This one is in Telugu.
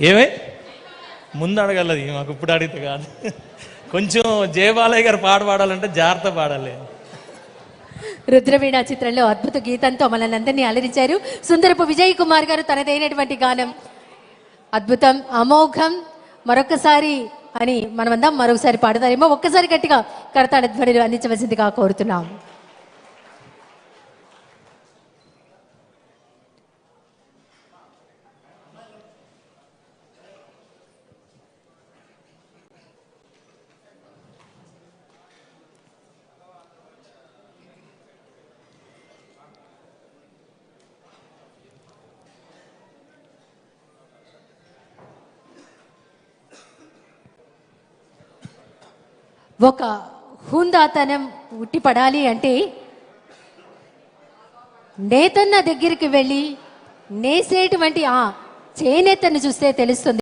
ఏమే ముందు అడగలది, మాకు ఇప్పుడు అడిగితే కాదు. కొంచెం జయబాలయ్య గారు పాట పాడాలంటే జాగ్రత్త పాడాలి. రుద్రవీణ చిత్రంలో అద్భుత గీతంతో మనల్ని అందరినీ అలరించారు. సుందరపు విజయ్ కుమార్ గారు తనదైనటువంటి గానం అద్భుతం, అమోఘం. మరొకసారి అని మనమందరం మరొకసారి పాడతారేమో. ఒక్కసారి గట్టిగా కరతాళ ధ్వనిలు అందించవలసిందిగా కోరుతున్నాం. ఒక హుందాతనం ఉట్టిపడాలి అంటే నేతన్న దగ్గరికి వెళ్ళి నేసేటువంటి ఆ చేనేతను చూస్తే తెలుస్తుంది.